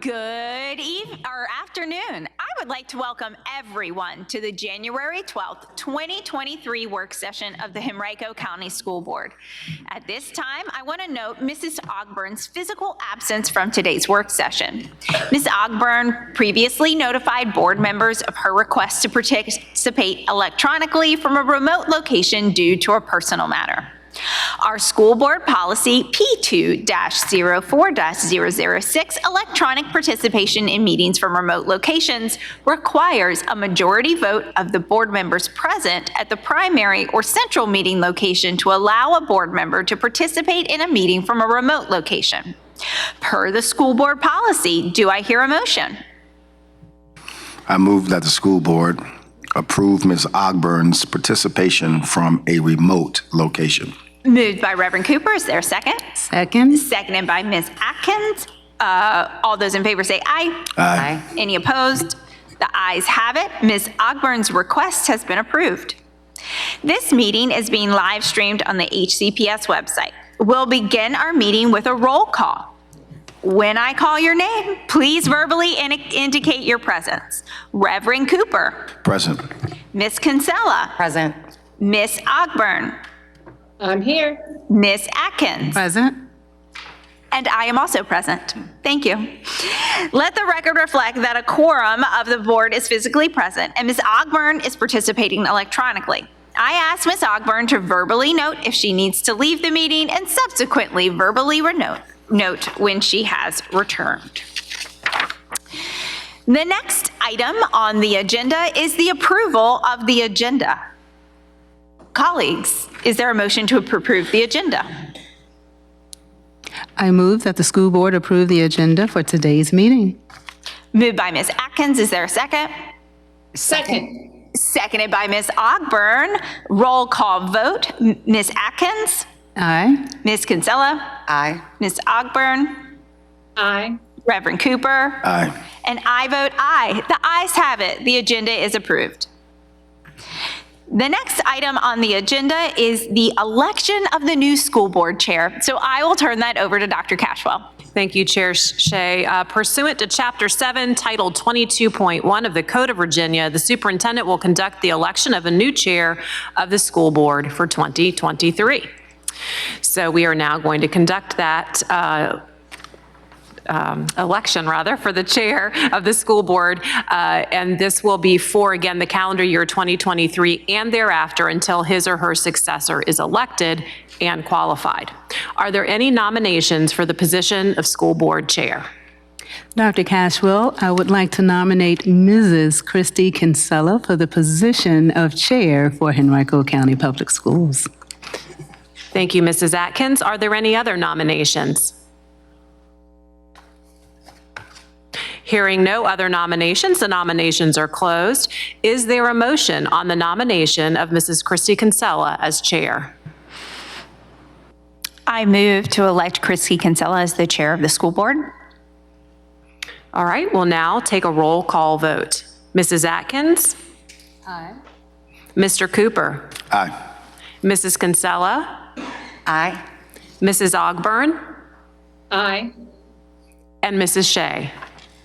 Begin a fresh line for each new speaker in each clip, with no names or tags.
Good afternoon. I would like to welcome everyone to the January 12th, 2023 work session of the Henrico County School Board. At this time, I want to note Mrs. Ogburn's physical absence from today's work session. Ms. Ogburn previously notified board members of her request to participate electronically from a remote location due to a personal matter. Our school board policy P2-04-006, electronic participation in meetings from remote locations, requires a majority vote of the board members present at the primary or central meeting location to allow a board member to participate in a meeting from a remote location. Per the school board policy, do I hear a motion?
I move that the school board approve Ms. Ogburn's participation from a remote location.
Moved by Reverend Cooper. Is there a second?
Second.
Seconded by Ms. Atkins. All those in favor say aye.
Aye.
Any opposed? The ayes have it. Ms. Ogburn's request has been approved. This meeting is being live streamed on the HCPS website. We'll begin our meeting with a roll call. When I call your name, please verbally indicate your presence. Reverend Cooper.
Present.
Ms. Kinsella.
Present.
Ms. Ogburn.
I'm here.
Ms. Atkins.
Present.
And I am also present. Thank you. Let the record reflect that a quorum of the board is physically present and Ms. Ogburn is participating electronically. I asked Ms. Ogburn to verbally note if she needs to leave the meeting and subsequently verbally note when she has returned. The next item on the agenda is the approval of the agenda. Colleagues, is there a motion to approve the agenda?
I move that the school board approve the agenda for today's meeting.
Moved by Ms. Atkins. Is there a second?
Second.
Seconded by Ms. Ogburn. Roll call vote. Ms. Atkins?
Aye.
Ms. Kinsella?
Aye.
Ms. Ogburn?
Aye.
Reverend Cooper?
Aye.
And I vote aye. The ayes have it. The agenda is approved. The next item on the agenda is the election of the new school board chair. So I will turn that over to Dr. Cashwell.
Thank you, Chair Shea. Pursuant to Chapter 7, Title 22.1 of the Code of Virginia, the superintendent will conduct the election of a new chair of the school board for 2023. So we are now going to conduct that election for the chair of the school board, and this will be for, again, the calendar year 2023 and thereafter until his or her successor is elected and qualified. Are there any nominations for the position of school board chair?
Dr. Cashwell, I would like to nominate Mrs. Christy Kinsella for the position of chair for Henrico County Public Schools.
Thank you, Mrs. Atkins. Are there any other nominations? Hearing no other nominations, the nominations are closed. Is there a motion on the nomination of Mrs. Christy Kinsella as chair?
I move to elect Christy Kinsella as the chair of the school board.
All right, we'll now take a roll call vote. Mrs. Atkins?
Aye.
Mr. Cooper?
Aye.
Mrs. Kinsella?
Aye.
Mrs. Ogburn?
Aye.
And Mrs. Shea?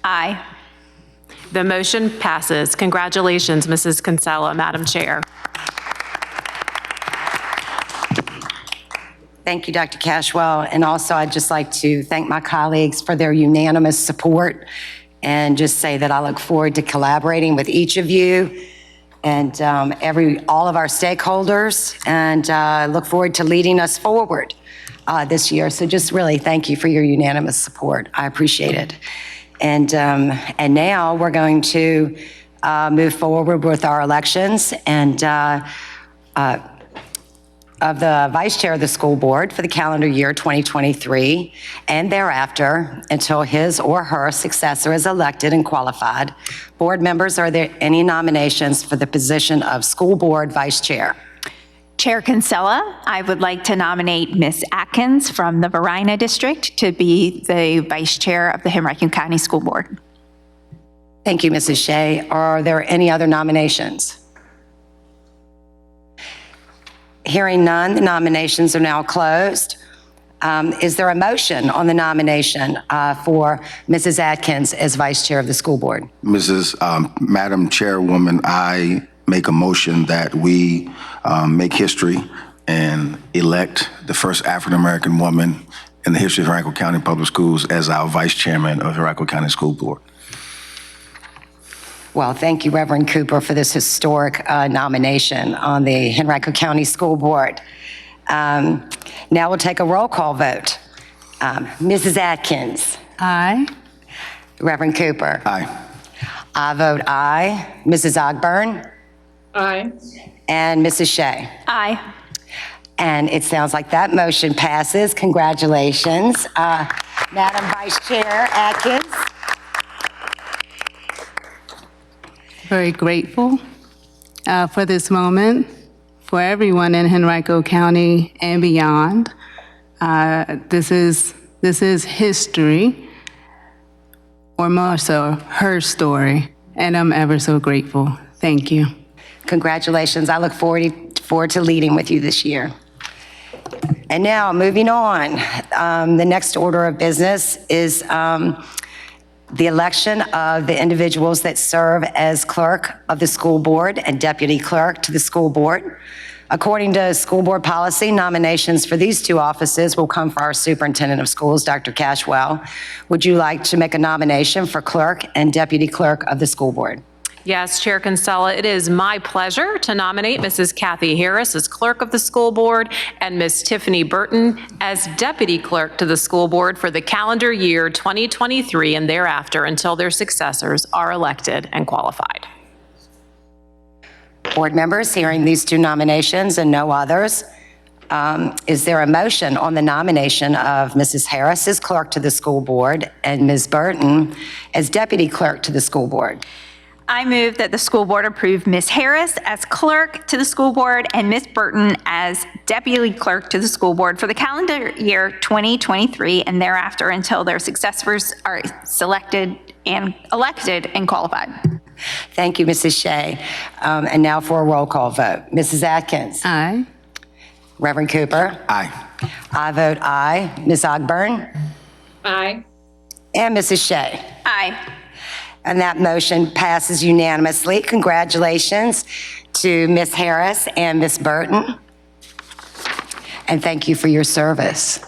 Aye.
The motion passes. Congratulations, Mrs. Kinsella, Madam Chair.
Thank you, Dr. Cashwell. And also, I'd just like to thank my colleagues for their unanimous support and just say that I look forward to collaborating with each of you and all of our stakeholders, and look forward to leading us forward this year. So just really thank you for your unanimous support. I appreciate it. And now we're going to move forward with our elections and of the vice chair of the school board for the calendar year 2023 and thereafter until his or her successor is elected and qualified. Board members, are there any nominations for the position of school board vice chair?
Chair Kinsella, I would like to nominate Ms. Atkins from the Varina District to be the vice chair of the Henrico County School Board.
Thank you, Mrs. Shea. Are there any other nominations? Hearing none, the nominations are now closed. Is there a motion on the nomination for Mrs. Atkins as Vice Chair of the School Board?
Madam Chairwoman, I make a motion that we make history and elect the first African-American woman in the history of Henrico County Public Schools as our Vice Chairman of the Henrico County School Board.
Well, thank you, Reverend Cooper, for this historic nomination on the Henrico County School Board. Now we'll take a roll call vote. Mrs. Atkins.
Aye.
Reverend Cooper.
Aye.
I vote aye. Mrs. Ogburn
Aye.
and Mrs. Shea.
Aye.
And it sounds like that motion passes. Congratulations, Madam Vice Chair Atkins.
Very grateful for this moment, for everyone in Henrico County and beyond. This is history, or more so, her story, and I'm ever so grateful. Thank you.
Congratulations. I look forward to leading with you this year. And now, moving on, the next order of business is the election of the individuals that serve as clerk of the school board and deputy clerk to the school board. According to school board policy, nominations for these two offices will come from our superintendent of schools, Dr. Cashwell. Would you like to make a nomination for clerk and deputy clerk of the school board?
Yes, Chair Kinsella, it is my pleasure to nominate Mrs. Kathy Harris as clerk of the school board and Ms. Tiffany Burton as deputy clerk to the school board for the calendar year 2023 and thereafter until their successors are elected and qualified.
Board members, hearing these two nominations and no others, is there a motion on the nomination of Mrs. Harris as clerk to the school board and Ms. Burton as deputy clerk to the school board?
I move that the school board approve Ms. Harris as clerk to the school board and Ms. Burton as deputy clerk to the school board for the calendar year 2023 and thereafter until their successors are selected and elected and qualified.
Thank you, Mrs. Shea. And now for a roll call vote. Mrs. Atkins.
Aye.
Reverend Cooper.
Aye.
I vote aye. Ms. Ogburn
Aye.
and Mrs. Shea.
Aye.
And that motion passes unanimously. Congratulations to Ms. Harris and Ms. Burton. And thank you for your service.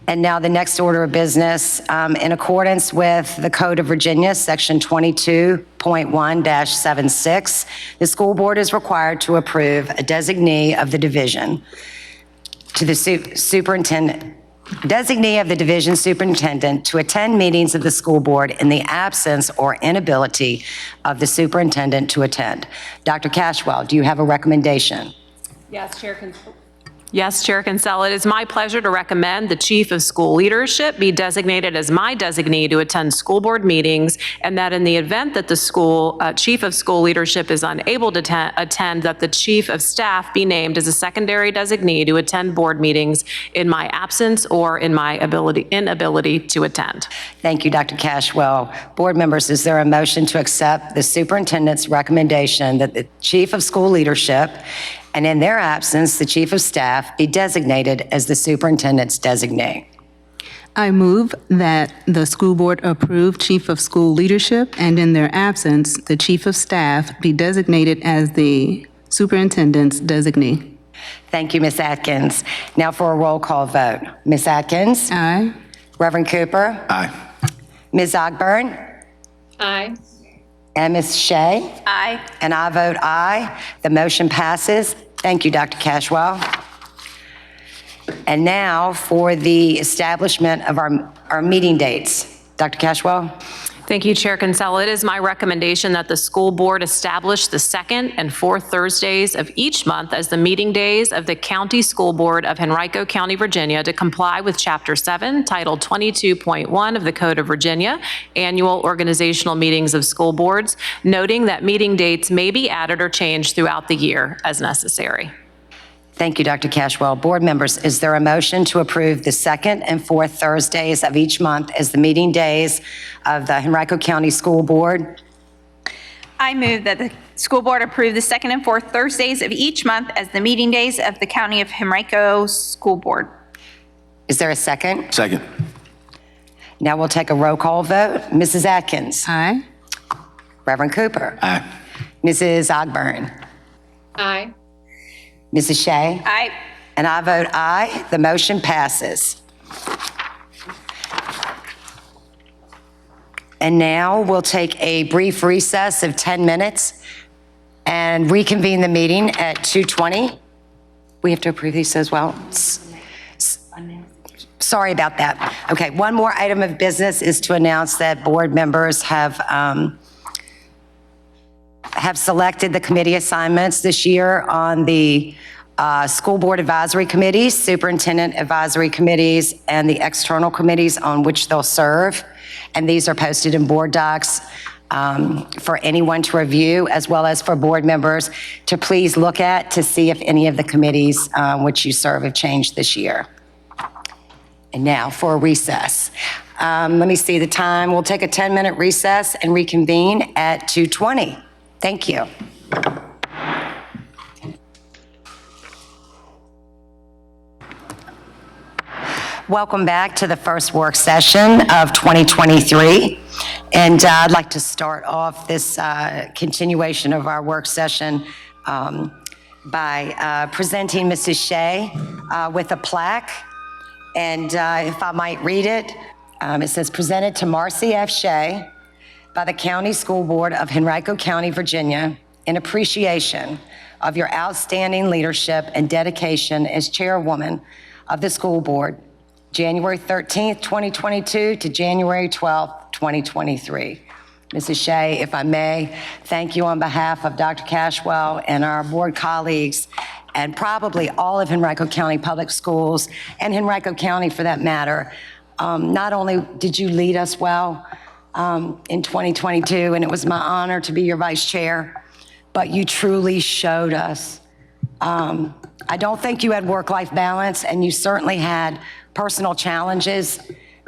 And now the next order of business, in accordance with the Code of Virginia, Section 22.1-76, the school board is required to approve a designee of the division to the designee of the division superintendent to attend meetings of the school board in the absence or inability of the superintendent to attend. Dr. Cashwell, do you have a recommendation?
Yes, Chair Kinsella, it is my pleasure to recommend the Chief of School Leadership be designated as my designee to attend school board meetings, and that in the event that the Chief of School Leadership is unable to attend, that the Chief of Staff be named as a secondary designee to attend board meetings in my absence or in my inability to attend.
Thank you, Dr. Cashwell. Board members, is there a motion to accept the superintendent's recommendation that the Chief of School Leadership and in their absence, the Chief of Staff be designated as the superintendent's designee?
I move that the school board approve Chief of School Leadership, and in their absence, the Chief of Staff be designated as the superintendent's designee.
Thank you, Ms. Atkins. Now for a roll call vote. Ms. Atkins?
Aye.
Reverend Cooper?
Aye.
Ms. Ogburn?
Aye.
And Ms. Shea?
Aye.
And I vote aye. The motion passes. Thank you, Dr. Cashwell. And now for the establishment of our meeting dates. Dr. Cashwell?
Thank you, Chair Kinsella. It is my recommendation that the school board establish the second and fourth Thursdays of each month as the meeting days of the County School Board of Henrico County, Virginia, to comply with Chapter 7, Title 22.1 of the Code of Virginia, Annual Organizational Meetings of School Boards, noting that meeting dates may be added or changed throughout the year as necessary.
Thank you, Dr. Cashwell. Board members, is there a motion to approve the second and fourth Thursdays of each month as the meeting days of the Henrico County School Board?
I move that the school board approve the second and fourth Thursdays of each month as the meeting days of the County of Henrico School Board.
Is there a second?
Second.
Now we'll take a roll call vote. Mrs. Atkins.
Aye.
Reverend Cooper.
Aye.
Mrs. Ogburn.
Aye.
Mrs. Shea.
Aye.
And I vote aye. The motion passes. And now we'll take a brief recess of 10 minutes and reconvene the meeting at 2:20. We have to approve these as well. Sorry about that. Okay, one more item of business is to announce that board members have selected the committee assignments this year on the school board advisory committees, superintendent advisory committees, and the external committees on which they'll serve. And these are posted in board docs for anyone to review, as well as for board members to please look at to see if any of the committees which you serve have changed this year. And now for a recess. Let me see the time. We'll take a 10-minute recess and reconvene at 2:20. Thank you. Welcome back to the first work session of 2023. And I'd like to start off this continuation of our work session by presenting Mrs. Shea with a plaque. And if I might read it, it says, presented to Marcy F. Shea by the County School Board of Henrico County, Virginia, in appreciation of your outstanding leadership and dedication as chairwoman of the school board, January 13th, 2022 to January 12th, 2023. Mrs. Shea, if I may, thank you on behalf of Dr. Cashwell and our board colleagues and probably all of Henrico County Public Schools and Henrico County for that matter. Not only did you lead us well in 2022, and it was my honor to be your vice chair, but you truly showed us. I don't think you had work-life balance, and you certainly had personal challenges,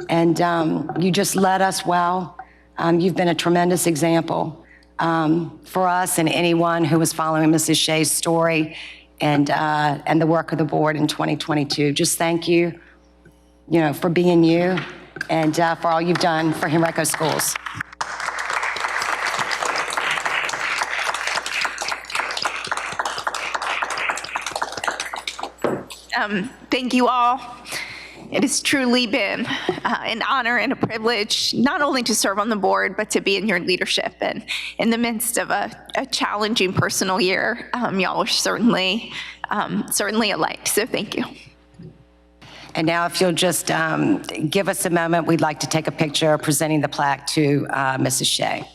and you just led us well. You've been a tremendous example for us and anyone who was following Mrs. Shea's story and the work of the board in 2022. Just thank you, for being you and for all you've done for Henrico schools.
Thank you all. It has truly been an honor and a privilege, not only to serve on the board, but to be in your leadership. And in the midst of a challenging personal year, y'all are certainly a light. So thank you.
And now if you'll just give us a moment, we'd like to take a picture presenting the plaque to Mrs. Shea.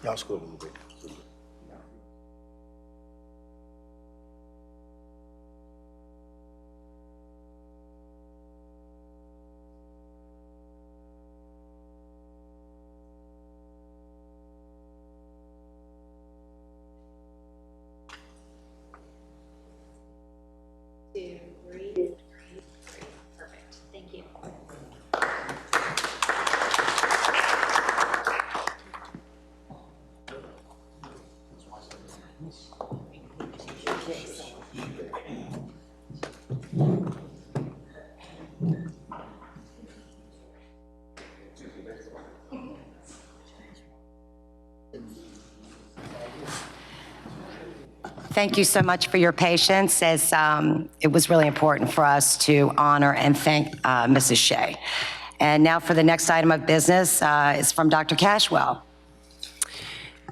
Y'all scoot a little bit.
Perfect. Thank you.
Thank you so much for your patience, as it was really important for us to honor and thank Mrs. Shea. And now for the next item of business is from Dr. Cashwell.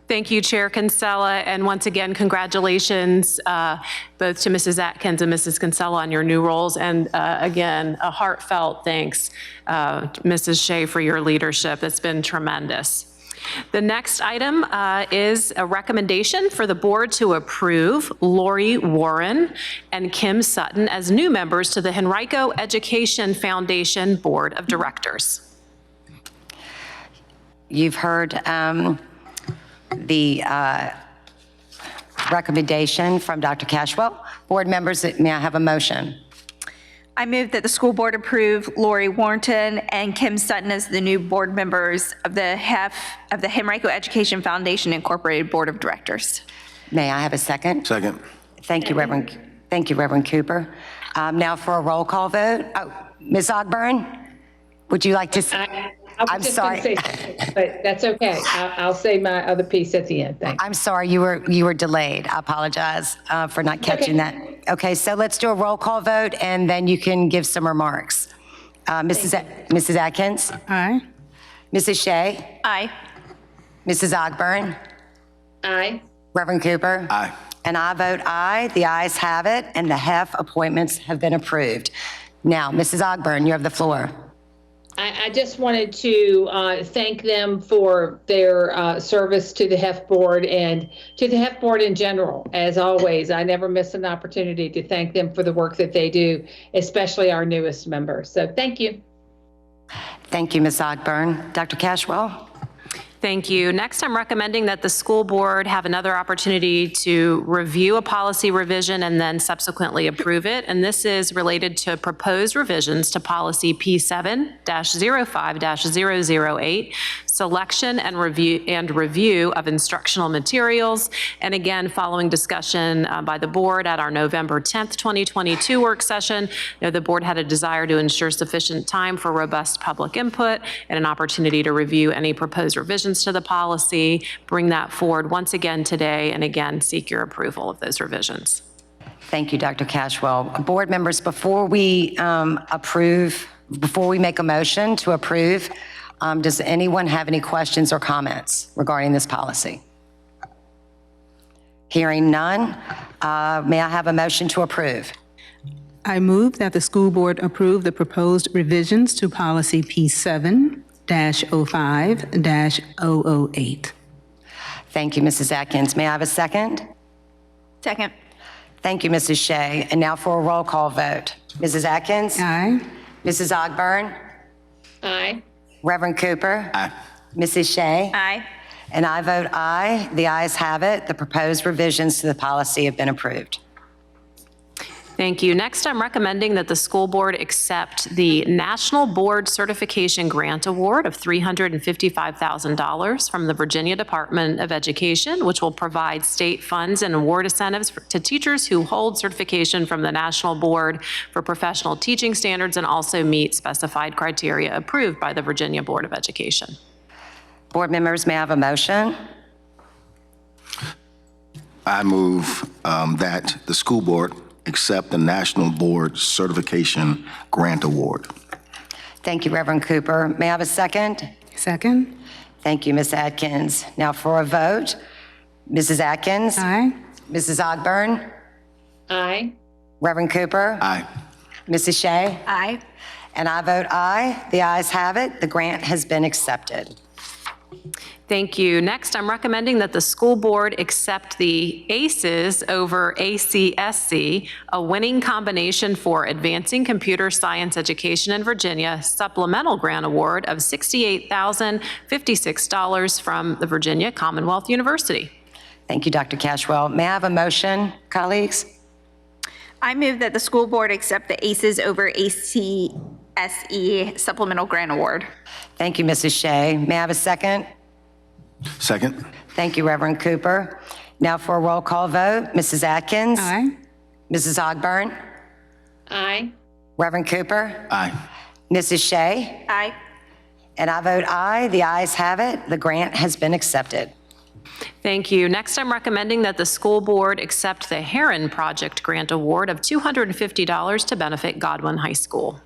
Thank you, Chair Kinsella, and once again, congratulations both to Mrs. Atkins and Mrs. Kinsella on your new roles, and again, a heartfelt thanks, Mrs. Shea, for your leadership. It's been tremendous. The next item is a recommendation for the board to approve Lori Warren and Kim Sutton as new members to the Henrico Education Foundation Board of Directors.
You've heard the recommendation from Dr. Cashwell. Board members, may I have a motion?
I move that the school board approve Lori Warrenton and Kim Sutton as the new board members of the Henrico Education Foundation Incorporated Board of Directors.
May I have a second?
Second.
Thank you, Reverend Cooper. Now for a roll call vote. Oh, Ms. Ogburn, would you like to?
I
I'm
was just going to
sorry.
say something, but that's okay. I'll say my other piece at the end. Thanks.
I'm sorry, you were delayed. I apologize for not catching that. Okay, so let's do a roll call vote, and then you can give some remarks. Mrs. Atkins?
Aye.
Mrs. Shea?
Aye.
Mrs. Ogburn?
Aye.
Reverend Cooper?
Aye.
And I vote aye. The ayes have it, and the HEF appointments have been approved. Now, Mrs. Ogburn, you have the floor.
I just wanted to thank them for their service to the HEF board and to the HEF board in general. As always, I never miss an opportunity to thank them for the work that they do, especially our newest members. So thank you.
Thank you, Ms. Ogburn. Dr. Cashwell?
Thank you. Next, I'm recommending that the school board have another opportunity to review a policy revision and then subsequently approve it. And this is related to proposed revisions to policy P7-05-008, selection and review of instructional materials. And again, following discussion by the board at our November 10th, 2022 work session, the board had a desire to ensure sufficient time for robust public input and an opportunity to review any proposed revisions to the policy, bring that forward once again today, and again, seek your approval of those revisions.
Thank you, Dr. Cashwell. Board members, before we make a motion to approve, does anyone have any questions or comments regarding this policy? Hearing none, may I have a motion to approve?
I move that the school board approve the proposed revisions to policy P7-05-008.
Thank you, Mrs. Atkins. May I have a second?
Second.
Thank you, Mrs. Shea. And now for a roll call vote. Mrs. Atkins?
Aye.
Mrs. Ogburn?
Aye.
Reverend Cooper?
Aye.
Mrs. Shea?
Aye.
And I vote aye. The ayes have it. The proposed revisions to the policy have been approved.
Thank you. Next, I'm recommending that the school board accept the National Board Certification Grant Award of $355,000 from the Virginia Department of Education, which will provide state funds and award incentives to teachers who hold certification from the National Board for Professional Teaching Standards and also meet specified criteria approved by the Virginia Board of Education.
Board members, may I have a motion?
I move that the school board accept the National Board Certification Grant Award.
Thank you, Reverend Cooper. May I have a second?
Second.
Thank you, Ms. Atkins. Now for a vote. Mrs. Atkins?
Aye.
Mrs. Ogburn?
Aye.
Reverend Cooper?
Aye.
Mrs. Shea?
Aye.
And I vote aye. The ayes have it. The grant has been accepted.
Thank you. Next, I'm recommending that the school board accept the ACES over ACSC, a winning combination for advancing computer science education in Virginia, supplemental grant award of $68,056 from the Virginia Commonwealth University.
Thank you, Dr. Cashwell. May I have a motion, colleagues?
I move that the school board accept the ACES over ACSE Supplemental Grant Award.
Thank you, Mrs. Shea. May I have a second?
Second.
Thank you, Reverend Cooper. Now for a roll call vote. Mrs. Atkins?
Aye.
Mrs. Ogburn?
Aye.
Reverend Cooper?
Aye.
Mrs. Shea?
Aye.
And I vote aye. The ayes have it. The grant has been accepted.
Thank you. Next, I'm recommending that the school board accept the Herren Project Grant Award of $250 to benefit Godwin High School.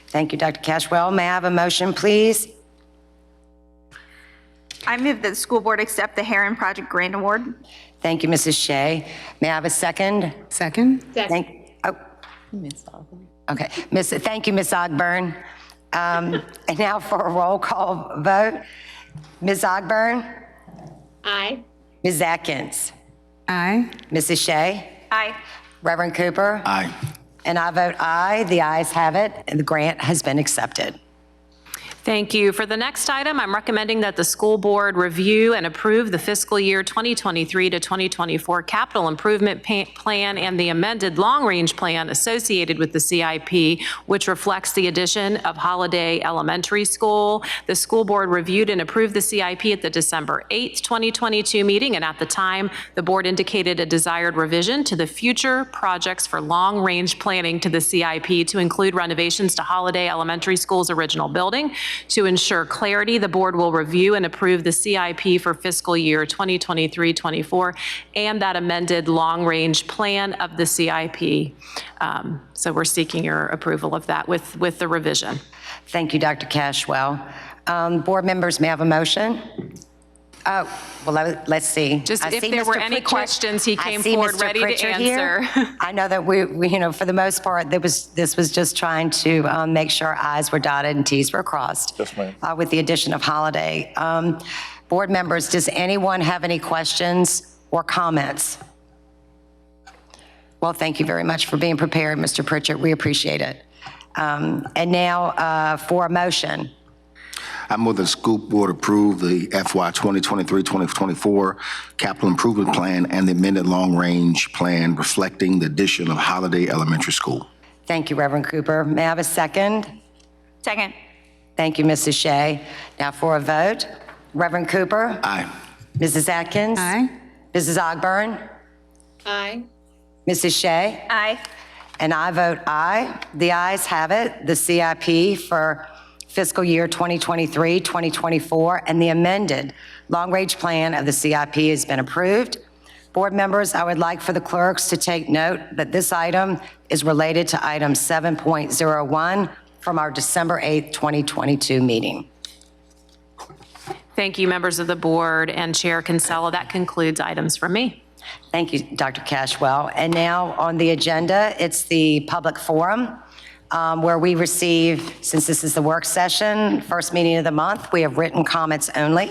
Thank you, Dr. Cashwell. May I have a motion, please?
I move that the school board accept the Herren Project Grant Award.
Thank you, Mrs. Shea. May I have a second?
Second.
Second.
Okay. Thank you, Ms. Ogburn. And now for a roll call vote. Ms. Ogburn,
Aye.
Ms. Atkins,
Aye.
Mrs. Shea,
Aye.
Reverend Cooper,
Aye.
and I vote aye. The ayes have it, and the grant has been accepted.
Thank you. For the next item, I'm recommending that the school board review and approve the fiscal year 2023 to 2024 capital improvement plan and the amended long-range plan associated with the CIP, which reflects the addition of Holiday Elementary School. The school board reviewed and approved the CIP at the December 8th, 2022 meeting, and at the time, the board indicated a desired revision to the future projects for long-range planning to the CIP to include renovations to Holiday Elementary School's original building. To ensure clarity, the board will review and approve the CIP for fiscal year 2023-24 and that amended long-range plan of the CIP. So we're seeking your approval of that with the revision.
Thank you, Dr. Cashwell. Board members, may I have a motion? Oh, well, let's see.
Just
I
if
see
there were
Mr.
any
Pritchard.
questions, he
I
came
see
forward
Mr.
ready to
Pritchard here.
answer.
I know that we, for the most part, this was just trying to make sure I's were dotted and T's were crossed.
Yes, ma'am.
With the addition of Holiday. Board members, does anyone have any questions or comments? Well, thank you very much for being prepared, Mr. Pritchard. We appreciate it. And now for a motion.
I move that the school board approve the FY 2023-2024 capital improvement plan and the amended long-range plan reflecting the addition of Holiday Elementary School.
Thank you, Reverend Cooper. May I have a second?
Second.
Thank you, Mrs. Shea. Now for a vote. Reverend Cooper?
Aye.
Mrs. Atkins?
Aye.
Mrs. Ogburn?
Aye.
Mrs. Shea?
Aye.
And I vote aye. The ayes have it. The CIP for fiscal year 2023-2024 and the amended long-range plan of the CIP has been approved. Board members, I would like for the clerks to take note that this item is related to item 7.01 from our December 8th, 2022 meeting.
Thank you, members of the board and Chair Kinsella. That concludes items from me.
Thank you, Dr. Cashwell. And now on the agenda, it's the public forum. Where we receive, since this is the work session, first meeting of the month, we have written comments only.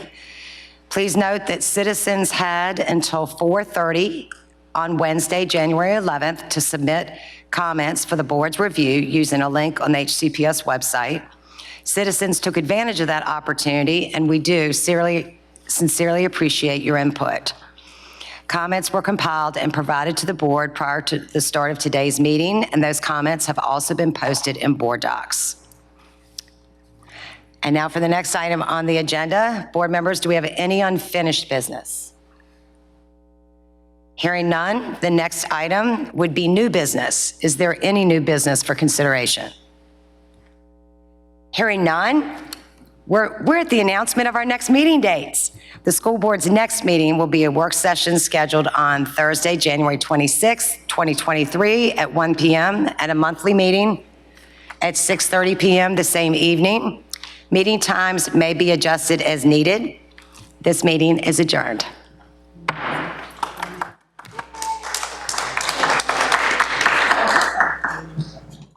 Please note that citizens had until 4:30 on Wednesday, January 11th, to submit comments for the board's review using a link on the HCPS website. Citizens took advantage of that opportunity, and we do sincerely appreciate your input. Comments were compiled and provided to the board prior to the start of today's meeting, and those comments have also been posted in board docs. And now for the next item on the agenda, board members, do we have any unfinished business? Hearing none, the next item would be new business. Is there any new business for consideration? Hearing none, we're at the announcement of our next meeting dates. The school board's next meeting will be a work session scheduled on Thursday, January 26th, 2023 at 1 p.m. and a monthly meeting at 6:30 p.m. the same evening. Meeting times may be adjusted as needed. This meeting is adjourned.